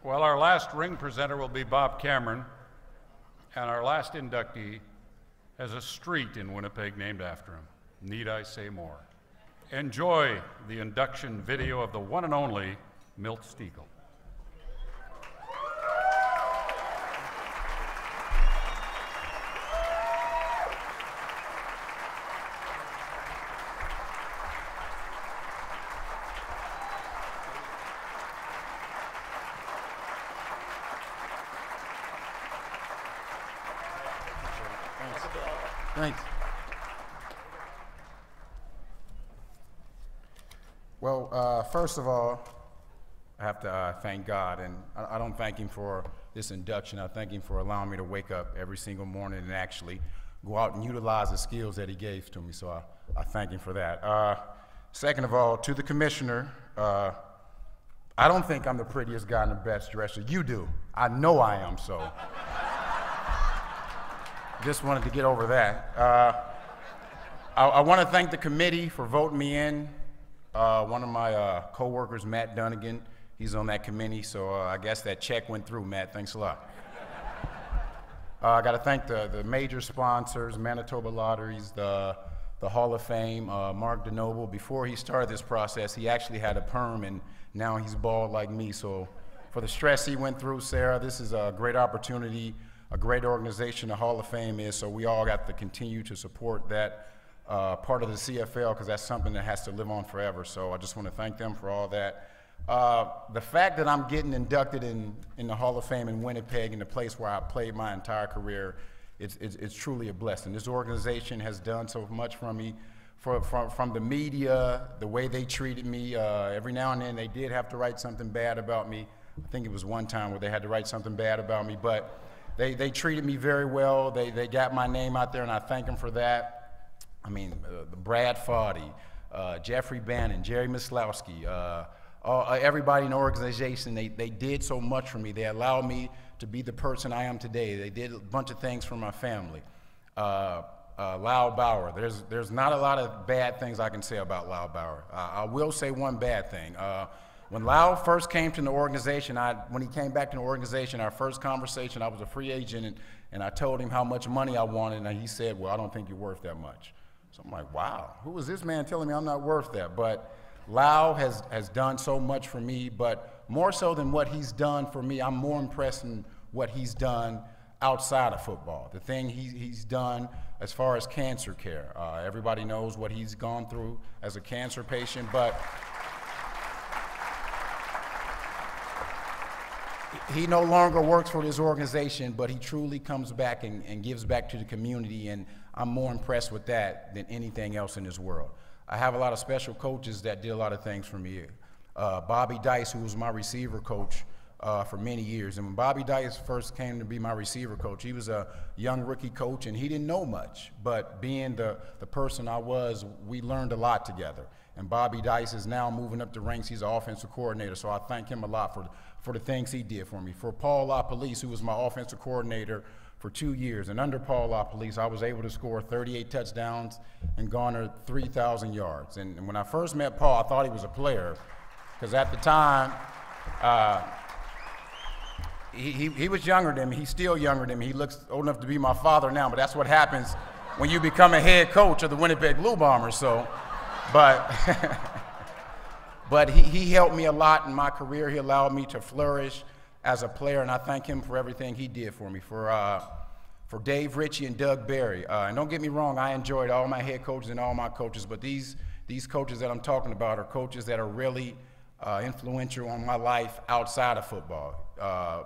Well, our last ring presenter will be Bob Cameron, and our last inductee has a street in Winnipeg named after him. Need I say more? Enjoy the induction video of the one and only Milt Stegall. Thanks. Well, first of all, I have to thank God, and I don't thank Him for this induction. I thank Him for allowing me to wake up every single morning and actually go out and utilize the skills that He gave to me, so I thank Him for that. Second of all, to the commissioner, I don't think I'm the prettiest guy and the best dresser. You do. I know I am, so. Just wanted to get over that. I want to thank the committee for voting me in. One of my co-workers, Matt Dunnigan, he's on that committee, so I guess that check went through, Matt. Thanks a lot. I got to thank the major sponsors, Manitoba Lotteries, the Hall of Fame, Mark DeNoble. Before he started this process, he actually had a perm, and now he's bald like me. So for the stress he went through, Sarah, this is a great opportunity, a great organization the Hall of Fame is, so we all got to continue to support that part of the CFL, because that's something that has to live on forever. So I just want to thank them for all that. The fact that I'm getting inducted in the Hall of Fame in Winnipeg, in the place where I played my entire career, it's truly a blessing. This organization has done so much for me, from the media, the way they treated me. Every now and then they did have to write something bad about me. I think it was one time where they had to write something bad about me, but they treated me very well. They got my name out there, and I thank them for that. I mean, Brad Foddy, Jeffrey Bannon, Jerry Mislowski, everybody in the organization, they did so much for me. They allowed me to be the person I am today. They did a bunch of things for my family. Lyle Bauer, there's not a lot of bad things I can say about Lyle Bauer. I will say one bad thing. When Lyle first came to the organization, when he came back to the organization, our first conversation, I was a free agent, and I told him how much money I wanted, and he said, well, I don't think you're worth that much. So I'm like, wow, who is this man telling me I'm not worth that? But Lyle has done so much for me, but more so than what he's done for me, I'm more impressed in what he's done outside of football. The thing he's done as far as cancer care. Everybody knows what he's gone through as a cancer patient, but he no longer works for this organization, but he truly comes back and gives back to the community, and I'm more impressed with that than anything else in this world. I have a lot of special coaches that did a lot of things for me. Bobby Dice, who was my receiver coach for many years, and when Bobby Dice first came to be my receiver coach, he was a young rookie coach, and he didn't know much, but being the person I was, we learned a lot together. And Bobby Dice is now moving up the ranks. He's an offensive coordinator, so I thank him a lot for the things he did for me. For Paul LaPolice, who was my offensive coordinator for 2 years, and under Paul LaPolice, I was able to score 38 touchdowns and garner 3,000 yards. And when I first met Paul, I thought he was a player, because at the time, he was younger than me. He's still younger than me. He looks old enough to be my father now, but that's what happens when you become a head coach of the Winnipeg Blue Bombers. So, but he helped me a lot in my career. He allowed me to flourish as a player, and I thank him for everything he did for me. For Dave Ritchie and Doug Berry. And don't get me wrong, I enjoyed all my head coaches and all my coaches, but these coaches that I'm talking about are coaches that are really influential on my life outside of football,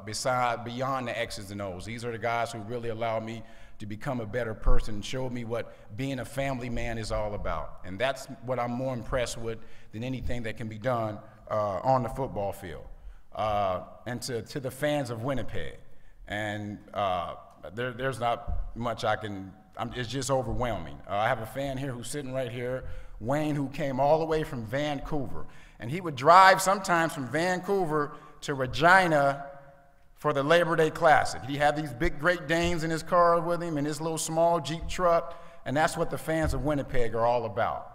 beyond the X's and O's. These are the guys who really allowed me to become a better person and showed me what being a family man is all about. And that's what I'm more impressed with than anything that can be done on the football field. And to the fans of Winnipeg, and there's not much it's just overwhelming. I have a fan here who's sitting right here, Wayne, who came all the way from Vancouver. And he would drive sometimes from Vancouver to Regina for the Labor Day Classic. He had these big Great Danes in his car with him and his little small Jeep truck, and that's what the fans of Winnipeg are all about.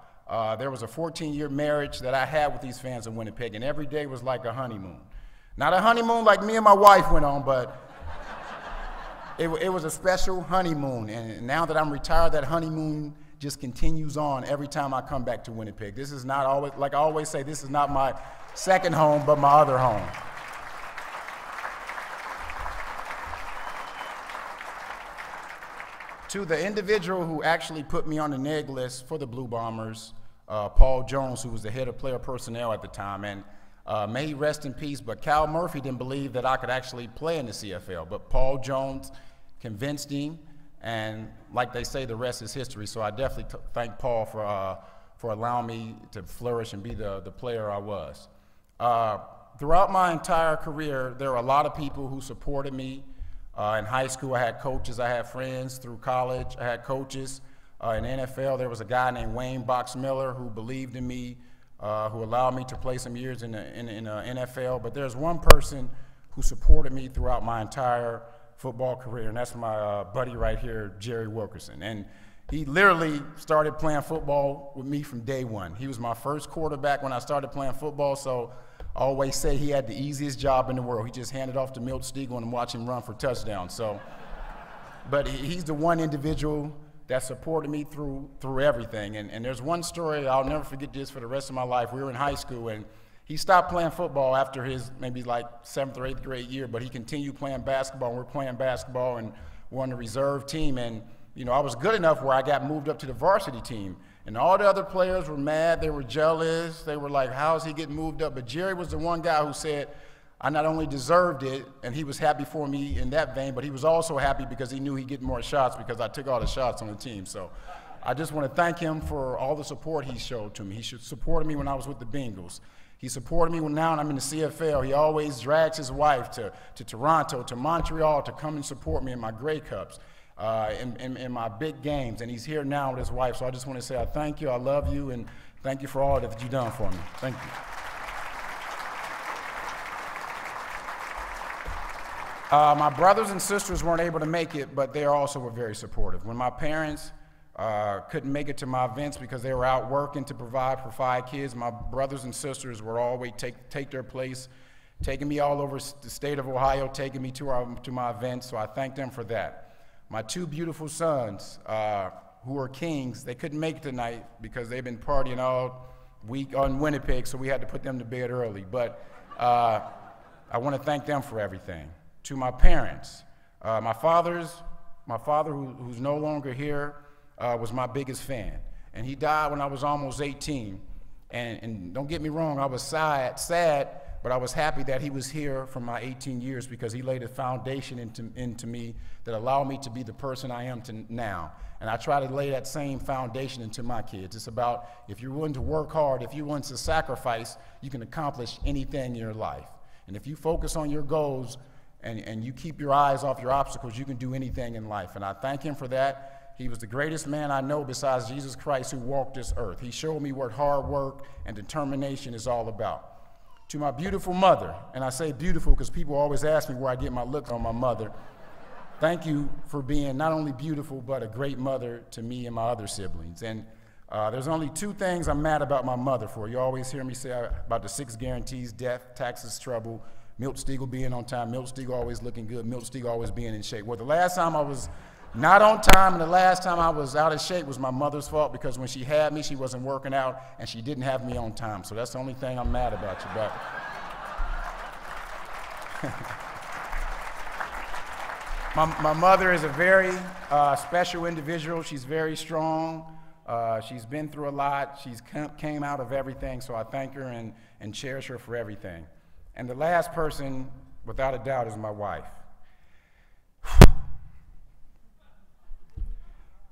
There was a 14-year marriage that I had with these fans of Winnipeg, and every day was like a honeymoon. Not a honeymoon like me and my wife went on, but it was a special honeymoon. And now that I'm retired, that honeymoon just continues on every time I come back to Winnipeg. This is not always, like I always say, this is not my second home, but my other home. To the individual who actually put me on the neg list for the Blue Bombers, Paul Jones, who was the head of player personnel at the time, and may he rest in peace, but Cal Murphy didn't believe that I could actually play in the CFL, but Paul Jones convinced him, and like they say, the rest is history. So I definitely thank Paul for allowing me to flourish and be the player I was. Throughout my entire career, there were a lot of people who supported me. In high school, I had coaches, I had friends. Through college, I had coaches. In NFL, there was a guy named Wayne Boxmiller who believed in me, who allowed me to play some years in the NFL. But there's one person who supported me throughout my entire football career, and that's my buddy right here, Jerry Wilkerson. And he literally started playing football with me from day one. He was my first quarterback when I started playing football, so I always say he had the easiest job in the world. He just handed off to Milt Stegall and watched him run for touchdowns. So, but he's the one individual that supported me through everything. And there's one story, I'll never forget this for the rest of my life. We were in high school, and he stopped playing football after his maybe like 7th or 8th grade year, but he continued playing basketball, and we're playing basketball, and we're on the reserve team. And, you know, I was good enough where I got moved up to the varsity team. And all the other players were mad, they were jealous, they were like, how is he getting moved up? But Jerry was the one guy who said, I not only deserved it, and he was happy for me in that vein, but he was also happy because he knew he'd get more shots because I took all the shots on the team. So I just want to thank him for all the support he showed to me. He supported me when I was with the Bengals. He supported me when now I'm in the CFL. He always drags his wife to Toronto, to Montreal to come and support me in my Grey Cups. In my big games, and he's here now with his wife. So I just want to say I thank you, I love you, and thank you for all that you've done for me. Thank you. My brothers and sisters weren't able to make it, but they also were very supportive. When my parents couldn't make it to my events because they were out working to provide for 5 kids, my brothers and sisters were always take their place, taking me all over the state of Ohio, taking me to my events, so I thank them for that. My 2 beautiful sons, who are kings, they couldn't make it tonight because they've been partying all week on Winnipeg, so we had to put them to bed early. But I want to thank them for everything. To my parents, my father, who's no longer here, was my biggest fan. And he died when I was almost 18. And don't get me wrong, I was sad, but I was happy that he was here for my 18 years because he laid a foundation into me that allowed me to be the person I am now. And I try to lay that same foundation into my kids. It's about if you're willing to work hard, if you're willing to sacrifice, you can accomplish anything in your life. And if you focus on your goals and you keep your eyes off your obstacles, you can do anything in life. And I thank him for that. He was the greatest man I know besides Jesus Christ who walked this earth. He showed me what hard work and determination is all about. To my beautiful mother, and I say beautiful because people always ask me where I get my look on my mother. Thank you for being not only beautiful, but a great mother to me and my other siblings. And there's only 2 things I'm mad about my mother for. You always hear me say about the 6 guarantees: death, taxes, trouble, Milt Stegall being on time, Milt Stegall always looking good, Milt Stegall always being in shape. Well, the last time I was not on time and the last time I was out of shape was my mother's fault because when she had me, she wasn't working out and she didn't have me on time. So that's the only thing I'm mad about you. But my mother is a very special individual. She's very strong. She's been through a lot. She's came out of everything. So I thank her and cherish her for everything. And the last person, without a doubt, is my wife.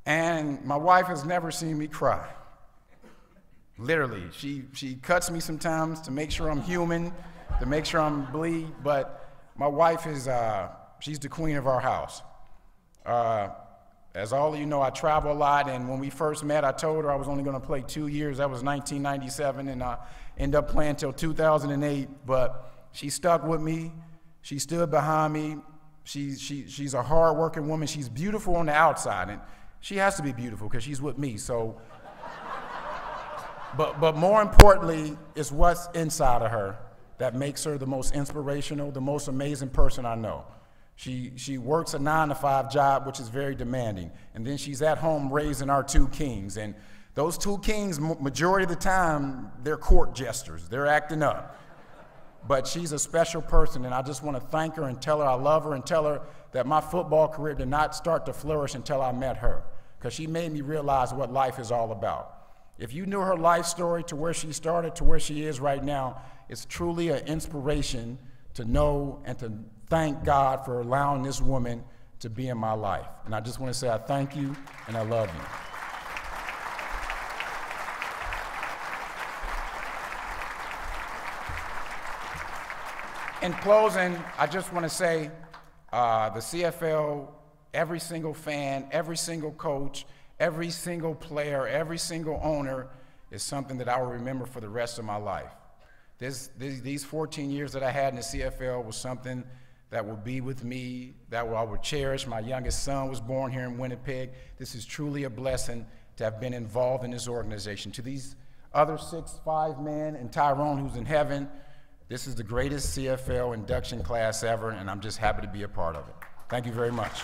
And my wife has never seen me cry. Literally, she cuts me sometimes to make sure I'm human, to make sure I'm bleed, but my wife is, she's the queen of our house. As all of you know, I travel a lot, and when we first met, I told her I was only gonna play 2 years. That was 1997, and I ended up playing till 2008, but she stuck with me. She stood behind me. She's a hard-working woman. She's beautiful on the outside, and she has to be beautiful because she's with me, so. But more importantly, it's what's inside of her that makes her the most inspirational, the most amazing person I know. She works a 9-to-5 job, which is very demanding, and then she's at home raising our 2 kings. And those 2 kings, majority of the time, they're court jesters. They're acting up. But she's a special person, and I just want to thank her and tell her I love her and tell her that my football career did not start to flourish until I met her, because she made me realize what life is all about. If you knew her life story to where she started to where she is right now, it's truly an inspiration to know and to thank God for allowing this woman to be in my life. And I just want to say I thank you and I love you. In closing, I just want to say the CFL, every single fan, every single coach, every single player, every single owner is something that I will remember for the rest of my life. These 14 years that I had in the CFL was something that will be with me, that I will cherish. My youngest son was born here in Winnipeg. This is truly a blessing to have been involved in this organization. To these other 6'5" men and Tyrone who's in heaven, this is the greatest CFL induction class ever, and I'm just happy to be a part of it. Thank you very much.